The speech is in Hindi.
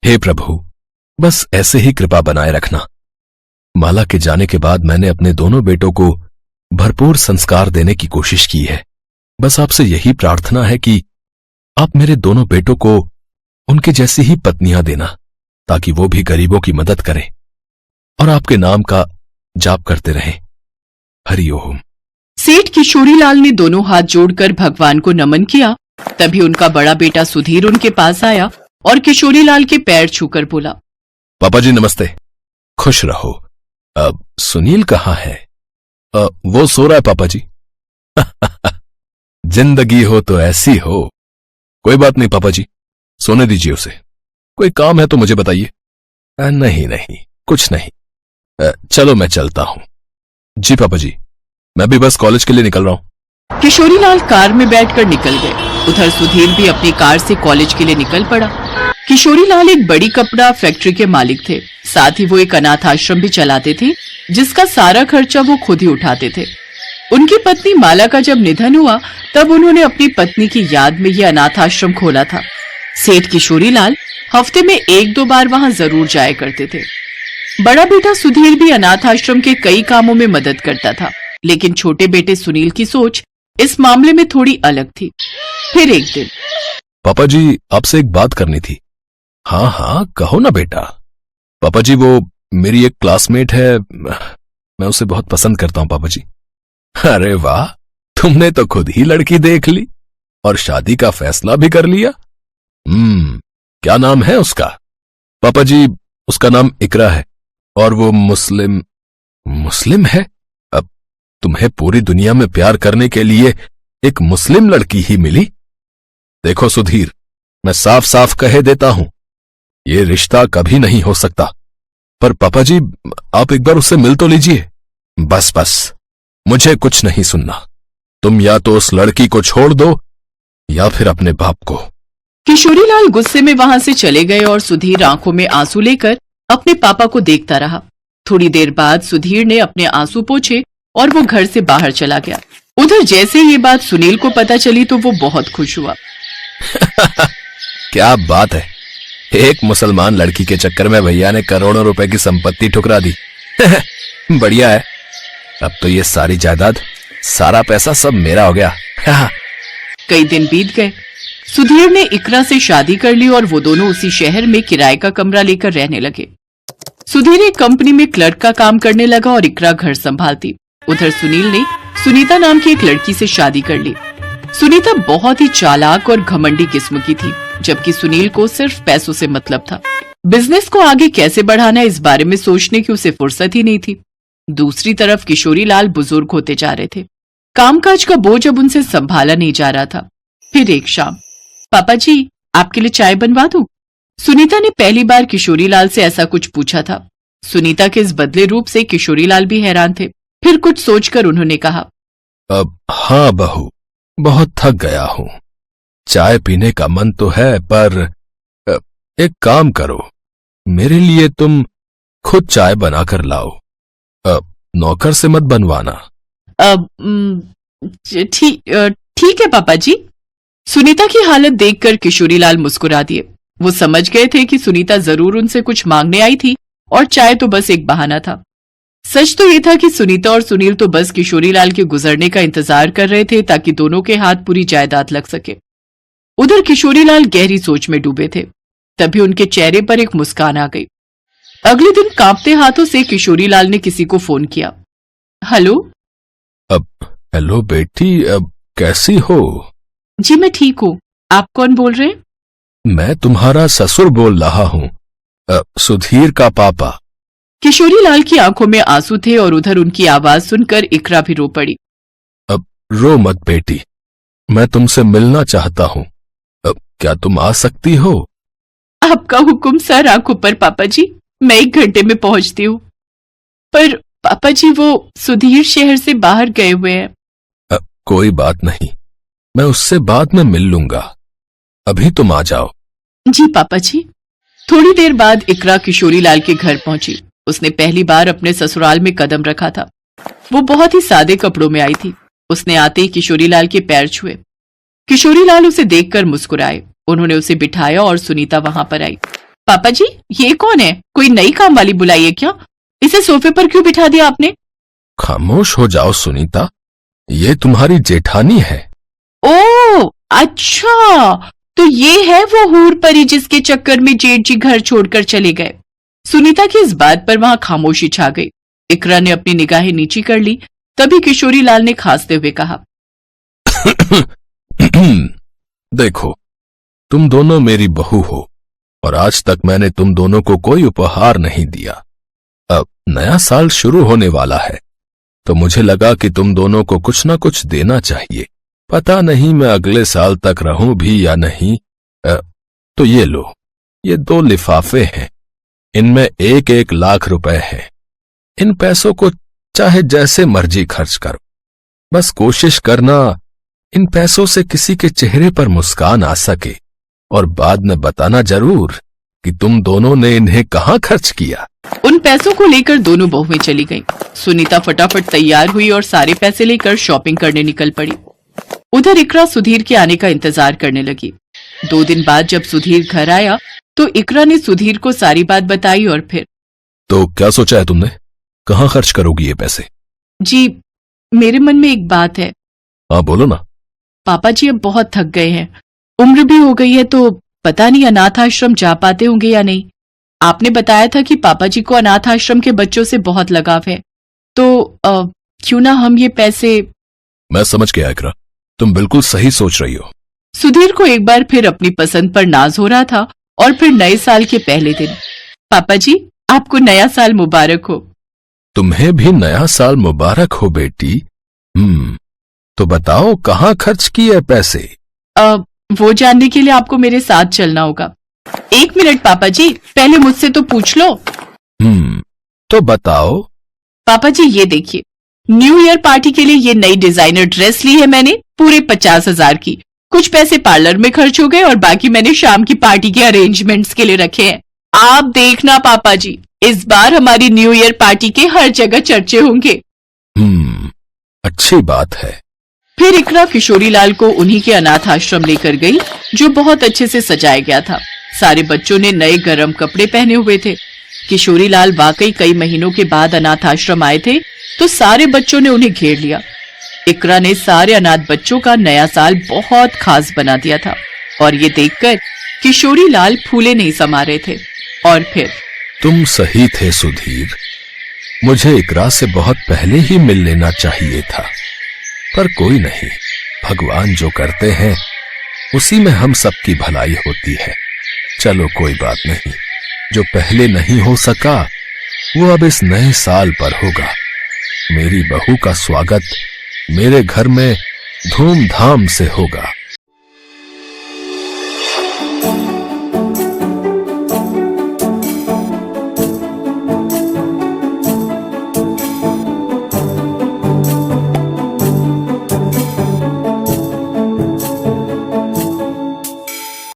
हे प्रभु, बस ऐसे ही कृपा बनाए रखना। माला के जाने के बाद मैंने अपने दोनों बेटों को भरपूर संस्कार देने की कोशिश की है। बस आपसे यही प्रार्थना है कि आप मेरे दोनों बेटों को उनके जैसी ही पत्नियां देना, ताकि वो भी गरीबों की मदद करें और आपके नाम का जाप करते रहें। हरि ओम। सेठ किशोरीलाल ने दोनों हाथ जोड़कर भगवान को नमन किया। तभी उनका बड़ा बेटा सुधीर उनके पास आया और किशोरीलाल के पैर छूकर बोला, पापा जी नमस्ते, खुश रहो। अब सुनील कहाँ है? वो सो रहा है पापा जी। जिंदगी हो तो ऐसी हो। कोई बात नहीं पापा जी, सोने दीजिए उसे। कोई काम है तो मुझे बताइए। नहीं नहीं, कुछ नहीं। चलो मैं चलता हूं। जी पापा जी, मैं भी बस कॉलेज के लिए निकल रहा हूं। किशोरीलाल कार में बैठकर निकल गए। उधर सुधीर भी अपनी कार से कॉलेज के लिए निकल पड़ा। किशोरीलाल एक बड़ी कपड़ा फैक्ट्री के मालिक थे। साथ ही वो एक अनाथ आश्रम भी चलाते थे, जिसका सारा खर्चा वो खुद ही उठाते थे। उनकी पत्नी माला का जब निधन हुआ, तब उन्होंने अपनी पत्नी की याद में ये अनाथ आश्रम खोला था। सेठ किशोरीलाल हफ्ते में 1-2 बार वहां जरूर जाया करते थे। बड़ा बेटा सुधीर भी अनाथ आश्रम के कई कामों में मदद करता था, लेकिन छोटे बेटे सुनील की सोच इस मामले में थोड़ी अलग थी। फिर एक दिन, पापा जी आपसे एक बात करनी थी। हाँ हाँ कहो ना बेटा। पापा जी वो मेरी एक क्लासमेट है, मैं उसे बहुत पसंद करता हूं पापा जी। अरे वाह, तुमने तो खुद ही लड़की देख ली और शादी का फैसला भी कर लिया। क्या नाम है उसका? पापा जी उसका नाम इकरा है और वो मुस्लिम है। अब तुम्हें पूरी दुनिया में प्यार करने के लिए एक मुस्लिम लड़की ही मिली। देखो सुधीर, मैं साफ साफ कह देता हूं, ये रिश्ता कभी नहीं हो सकता। पर पापा जी आप एक बार उससे मिल तो लीजिए। बस बस, मुझे कुछ नहीं सुनना। तुम या तो उस लड़की को छोड़ दो या फिर अपने बाप को। किशोरीलाल गुस्से में वहां से चले गए और सुधीर आंखों में आंसू लेकर अपने पापा को देखता रहा। थोड़ी देर बाद सुधीर ने अपने आंसू पोंछे और वो घर से बाहर चला गया। उधर जैसे ये बात सुनील को पता चली तो वो बहुत खुश हुआ। क्या बात है, एक मुसलमान लड़की के चक्कर में भैया ने करोड़ों रुपए की संपत्ति ठुकरा दी। बढ़िया है, अब तो ये सारी जायदाद, सारा पैसा सब मेरा हो गया। कई दिन बीत गए। सुधीर ने इकरा से शादी कर ली और वो दोनों उसी शहर में किराए का कमरा लेकर रहने लगे। सुधीर एक कंपनी में क्लर्क का काम करने लगा और इकरा घर संभालती। उधर सुनील ने सुनीता नाम की एक लड़की से शादी कर ली। सुनीता बहुत ही चालाक और घमंडी किस्म की थी, जबकि सुनील को सिर्फ पैसों से मतलब था। बिजनेस को आगे कैसे बढ़ाना है इस बारे में सोचने की उसे फुर्सत ही नहीं थी। दूसरी तरफ किशोरीलाल बुजुर्ग होते जा रहे थे। कामकाज का बोझ अब उनसे संभाला नहीं जा रहा था। फिर एक शाम, पापा जी आपके लिए चाय बनवा दूं? सुनीता ने पहली बार किशोरीलाल से ऐसा कुछ पूछा था। सुनीता के इस बदले रूप से किशोरीलाल भी हैरान थे। फिर कुछ सोचकर उन्होंने कहा, अब हाँ बहू, बहुत थक गया हूं। चाय पीने का मन तो है, पर एक काम करो, मेरे लिए तुम खुद चाय बनाकर लाओ। नौकर से मत बनवाना। ठीक है पापा जी। सुनीता की हालत देखकर किशोरीलाल मुस्कुरा दिए। वो समझ गए थे कि सुनीता जरूर उनसे कुछ मांगने आई थी और चाय तो बस एक बहाना था। सच तो ये था कि सुनीता और सुनील तो बस किशोरीलाल के गुजरने का इंतजार कर रहे थे ताकि दोनों के हाथ पूरी जायदाद लग सके। उधर किशोरीलाल गहरी सोच में डूबे थे। तभी उनके चेहरे पर एक मुस्कान आ गई। अगले दिन कांपते हाथों से किशोरीलाल ने किसी को फोन किया। हेलो। हेलो बेटी, कैसी हो? जी मैं ठीक हूँ, आप कौन बोल रहे हैं? मैं तुम्हारा ससुर बोल रहा हूँ, सुधीर का पापा। किशोरीलाल की आंखों में आंसू थे और उधर उनकी आवाज सुनकर इकरा भी रो पड़ी। अब रो मत बेटी, मैं तुमसे मिलना चाहता हूँ। क्या तुम आ सकती हो? आपका हुक्म सर आंखों पर पापा जी, मैं 1 घंटे में पहुंचती हूँ। पर पापा जी वो सुधीर शहर से बाहर गए हुए हैं। कोई बात नहीं, मैं उससे बाद में मिल लूंगा। अभी तुम आ जाओ। जी पापा जी। थोड़ी देर बाद इकरा किशोरीलाल के घर पहुंची। उसने पहली बार अपने ससुराल में कदम रखा था। वो बहुत ही सादे कपड़ों में आई थी। उसने आते ही किशोरीलाल के पैर छुए। किशोरीलाल उसे देखकर मुस्कुराए। उन्होंने उसे बिठाया और सुनीता वहां पर आई। पापा जी, ये कौन है? कोई नई काम वाली बुलाई है क्या? इसे सोफे पर क्यों बिठा दिया आपने? खामोश हो जाओ सुनीता, ये तुम्हारी जेठानी है। ओ अच्छा, तो ये है वो हूर परी जिसके चक्कर में जेठ जी घर छोड़कर चले गए। सुनीता की इस बात पर वहां खामोशी छा गई। इकरा ने अपनी निगाहें नीची कर ली। तभी किशोरी लाल ने खांसते हुए कहा, देखो, तुम दोनों मेरी बहू हो और आज तक मैंने तुम दोनों को कोई उपहार नहीं दिया। अब नया साल शुरू होने वाला है तो मुझे लगा कि तुम दोनों को कुछ ना कुछ देना चाहिए। पता नहीं मैं अगले साल तक रहूं भी या नहीं। तो ये लो, ये 2 लिफाफे हैं, इनमें 1-1 लाख रुपए हैं। इन पैसों को चाहे जैसे मर्जी खर्च करो, बस कोशिश करना इन पैसों से किसी के चेहरे पर मुस्कान आ सके और बाद में बताना जरूर कि तुम दोनों ने इन्हें कहां खर्च किया। उन पैसों को लेकर दोनों बहुएं चली गईं। सुनीता फटाफट तैयार हुई और सारे पैसे लेकर शॉपिंग करने निकल पड़ी। उधर इकरा सुधीर के आने का इंतजार करने लगी। 2 दिन बाद जब सुधीर घर आया तो इकरा ने सुधीर को सारी बात बताई और फिर, तो क्या सोचा है तुमने? कहां खर्च करोगी ये पैसे? जी, मेरे मन में एक बात है। हाँ बोलो ना। पापा जी अब बहुत थक गए हैं, उम्र भी हो गई है, तो पता नहीं अनाथ आश्रम जा पाते होंगे या नहीं। आपने बताया था कि पापा जी को अनाथ आश्रम के बच्चों से बहुत लगाव है, तो क्यों ना हम ये पैसे। मैं समझ गया इकरा, तुम बिल्कुल सही सोच रही हो। सुधीर को एक बार फिर अपनी पसंद पर नाज हो रहा था और फिर नए साल के पहले दिन। पापा जी, आपको नया साल मुबारक हो। तुम्हें भी नया साल मुबारक हो बेटी। तो बताओ कहां खर्च किए पैसे? वो जानने के लिए आपको मेरे साथ चलना होगा। 1 मिनट पापा जी, पहले मुझसे तो पूछ लो। तो बताओ। पापा जी ये देखिए, न्यू ईयर पार्टी के लिए ये नई डिजाइनर ड्रेस ली है मैंने, पूरे 50,000 की। कुछ पैसे पार्लर में खर्च हो गए और बाकी मैंने शाम की पार्टी के अरेंजमेंट्स के लिए रखे हैं। आप देखना पापा जी, इस बार हमारी न्यू ईयर पार्टी के हर जगह चर्चे होंगे। अच्छी बात है। फिर इकरा किशोरी लाल को उन्हीं के अनाथ आश्रम लेकर गई, जो बहुत अच्छे से सजाया गया था। सारे बच्चों ने नए गरम कपड़े पहने हुए थे। किशोरी लाल वाकई कई महीनों के बाद अनाथ आश्रम आए थे, तो सारे बच्चों ने उन्हें घेर लिया। इकरा ने सारे अनाथ बच्चों का नया साल बहुत खास बना दिया था और ये देखकर किशोरी लाल फूले नहीं समा रहे थे। और फिर, तुम सही थे सुधीर, मुझे इकरा से बहुत पहले ही मिल लेना चाहिए था, पर कोई नहीं, भगवान जो करते हैं उसी में हम सबकी भलाई होती है। चलो कोई बात नहीं, जो पहले नहीं हो सका वो अब इस नए साल पर होगा। मेरी बहू का स्वागत मेरे घर में धूमधाम से होगा।